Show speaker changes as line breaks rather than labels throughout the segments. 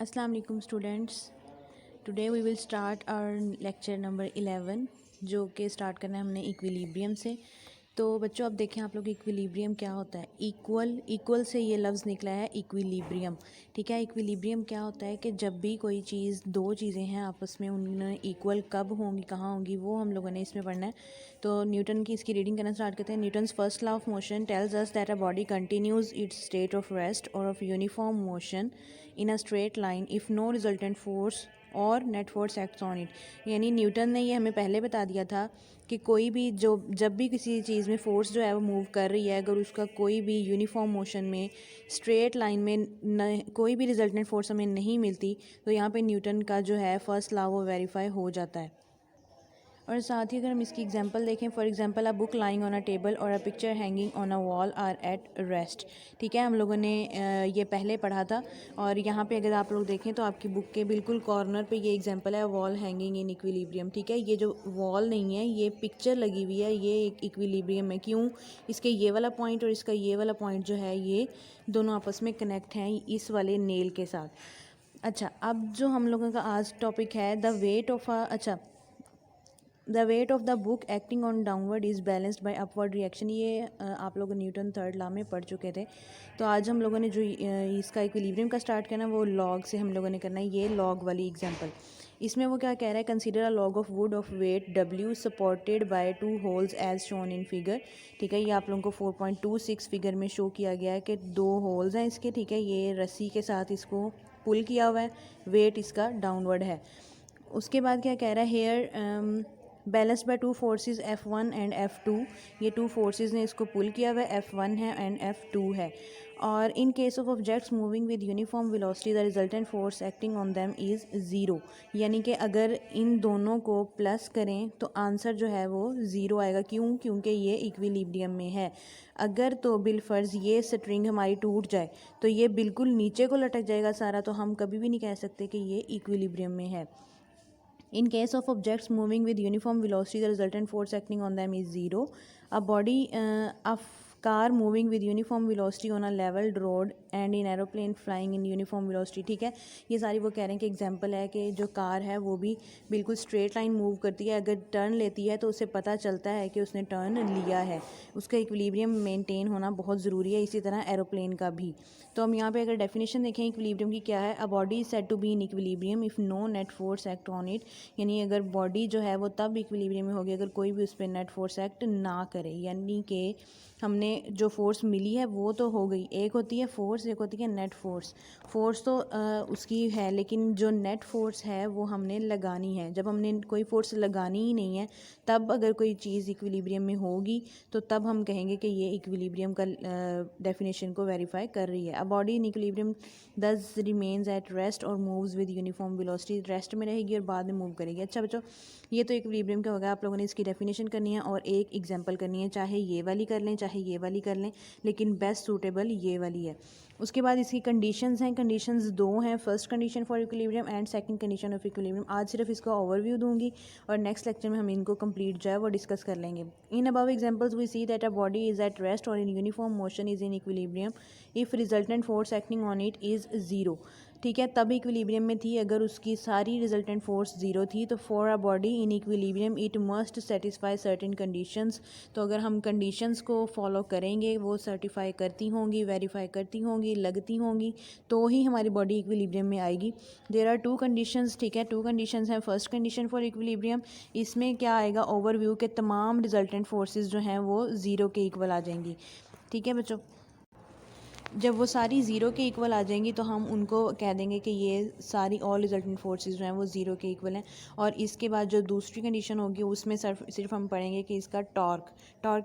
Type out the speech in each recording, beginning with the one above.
अस्सलाम वालेकुम students. Today we will start our lecture number 11 जो कि स्टार्ट करना है हमने इक्विलिब्रियम से। तो बच्चों, अब देखें आप लोग इक्विलिब्रियम क्या होता है। इक्वल से ये लफ्ज़ निकला है इक्विलिब्रियम। ठीक है, इक्विलिब्रियम क्या होता है कि जब भी कोई चीज़, दो चीज़ें हैं आपस में, उनमें इक्वल कब होंगी, कहाँ होंगी, वो हम लोगों ने इसमें पढ़ना है। तो न्यूटन की इसकी रीडिंग करना स्टार्ट करते हैं। Newton's first law of motion tells us that a body continues its state of rest और of uniform motion in a straight line if no resultant force और net force acts on it. यानी Newton ने ये हमें पहले बता दिया था कि कोई भी जब भी किसी चीज़ में फ़ोर्स जो है वो मूव कर रही है, अगर उसका कोई भी यूनिफॉर्म मोशन में स्ट्रेट लाइन में कोई भी रिजल्टेंट फोर्स हमें नहीं मिलती, तो यहाँ पे न्यूटन का जो है फर्स्ट लॉ वो वेरीफाई हो जाता है। और साथ ही अगर हम इसकी एग्जांपल देखें, for example a book lying on a table और a picture hanging on a wall are at rest. ठीक है, हम लोगों ने ये पहले पढ़ा था। और यहाँ पे अगर आप लोग देखें तो आपकी बुक के बिल्कुल कॉर्नर पे ये एग्जांपल है, वॉल हैंगिंग इन इक्विलिब्रियम। ठीक है, ये जो वॉल नहीं है, ये पिक्चर लगी हुई है, ये एक इक्विलिब्रियम है। क्यों? इसके ये वाला पॉइंट और इसका ये वाला पॉइंट जो है, ये दोनों आपस में कनेक्ट हैं इस वाले नेल के साथ। अच्छा, अब जो हम लोगों का आज टॉपिक है the weight of the weight of the book acting on downward is balanced bye upward reaction. ये आप लोग न्यूटन थर्ड लॉ में पढ़ चुके थे। तो आज हम लोगों ने जो इसका इक्विलिब्रियम का स्टार्ट करना है वो लॉग से हम लोगों ने करना है। ये लॉग वाली एग्जांपल, इसमें वो क्या कह रहा है, consider a log of wood of weight W supported by 2 holes as shown in figure. ठीक है, ये आप लोगों को 4.26 फिगर में शो किया गया है कि 2 होल्स हैं इसके। ठीक है, ये रस्सी के साथ इसको पुल किया हुआ है, वेट इसका डाउनवर्ड है। उसके बाद क्या कह रहा है, here balanced by 2 forces F1 and F2। ये 2 फोर्सेस ने इसको पुल किया हुआ है, F1 है एंड F2 है। और in case of objects moving with uniform velocity the resultant force acting on them is zero. यानी कि अगर इन दोनों को प्लस करें तो आंसर जो है वो ज़ीरो आएगा। क्यों? क्योंकि ये इक्विलिब्रियम में है। अगर तो बिलफर्ज ये स्ट्रिंग हमारी टूट जाए तो ये बिल्कुल नीचे को लटक जाएगा सारा, तो हम कभी भी नहीं कह सकते कि ये इक्विलिब्रियम में है। In case of objects moving with uniform velocity, the resultant force acting on them is zero. A body, a car moving with uniform velocity on a leveled road and in aeroplane flying in uniform velocity। ठीक है, ये सारी वो कह रहे हैं कि example है कि जो कार है वो भी बिल्कुल स्ट्रेट लाइन मूव करती है, अगर टर्न लेती है तो उसे पता चलता है कि उसने टर्न लिया है। उसका इक्विलिब्रियम मेंटेन होना बहुत ज़रूरी है, इसी तरह एरोप्लेन का भी। तो हम यहाँ पे अगर डेफिनेशन देखें इक्विलिब्रियम की क्या है, a body is said to be in equilibrium if no net force act on it. यानी अगर बॉडी जो है वो तब इक्विलिब्रियम में होगी अगर कोई भी उस पर नेट फोर्स एक्ट ना करे। यानी कि हमने जो फोर्स मिली है वो तो हो गई, एक होती है फोर्स, एक होती है नेट फोर्स। फोर्स तो उसकी है, लेकिन जो नेट फोर्स है वो हमने लगानी है। जब हमने कोई फोर्स लगानी ही नहीं है, तब अगर कोई चीज़ इक्विलिब्रियम में होगी तो तब हम कहेंगे कि ये इक्विलिब्रियम का डेफिनेशन को वेरीफाई कर रही है। अ बॉडी इन इक्विलिब्रियम दस रिमेन्स एट रेस्ट और moves with uniform velocity. Rest में रहेगी और बाद में मूव करेगी। अच्छा बच्चों, ये तो इक्विलिब्रियम का होगा, आप लोगों ने इसकी डेफिनेशन करनी है और एक एग्जांपल करनी है। चाहे ये वाली कर लें चाहे ये वाली कर लें, लेकिन बेस्ट सूटेबल ये वाली है। उसके बाद इसकी कंडीशंस हैं, कंडीशंस दो हैं, first condition for equilibrium and second condition of equilibrium. आज सिर्फ इसका ओवरव्यू दूंगी और नेक्स्ट लेक्चर में हम इनको कंप्लीट जो है वो डिस्कस कर लेंगे। In above examples we see that a body is at rest और in uniform motion is in equilibrium if resultant force acting on it is zero. ठीक है, तब इक्विलिब्रियम में थी अगर उसकी सारी रिजल्टेंट फोर्स ज़ीरो थी। तो for a body in equilibrium it must satisfy certain conditions. तो अगर हम कंडीशंस को फॉलो करेंगे, वो सर्टिफाई करती होंगी, वेरीफाई करती होंगी, लगती होंगी, तो ही हमारी बॉडी इक्विलिब्रियम में आएगी। There are 2 conditions. ठीक है, 2 कंडीशंस हैं। फर्स्ट कंडीशन फॉर इक्विलिब्रियम, इसमें क्या आएगा, ओवरव्यू के तमाम रिजल्टेंट फोर्सेज जो हैं वो ज़ीरो के इक्वल आ जाएंगी। ठीक है बच्चों, जब वो सारी ज़ीरो के इक्वल आ जाएंगी तो हम उनको कह देंगे कि ये सारी ऑल रिजल्टेंट फोर्सेस जो हैं वो ज़ीरो के इक्वल हैं। और इसके बाद जो दूसरी कंडीशन होगी उसमें सिर्फ हम पढ़ेंगे कि इसका टॉर्क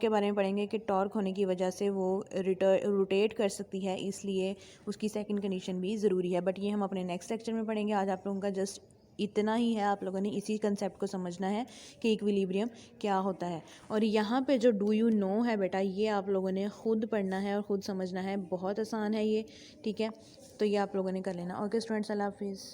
के बारे में पढ़ेंगे कि टॉर्क होने की वजह से वो रोटेट कर सकती है, इसलिए उसकी सेकंड कंडीशन भी ज़रूरी है। बट ये हम अपने नेक्स्ट लेक्चर में पढ़ेंगे। आज आप लोगों का जस्ट इतना ही है, आप लोगों ने इसी कंसेप्ट को समझना है कि इक्विलिब्रियम क्या होता है। और यहाँ पे जो डू यू नो है बेटा, ये आप लोगों ने खुद पढ़ना है और ख़ुद समझना है, बहुत आसान है ये। ठीक है, तो ये आप लोगों ने कर लेना। ओके स्टूडेंट्स, अल्लाह हाफिज़।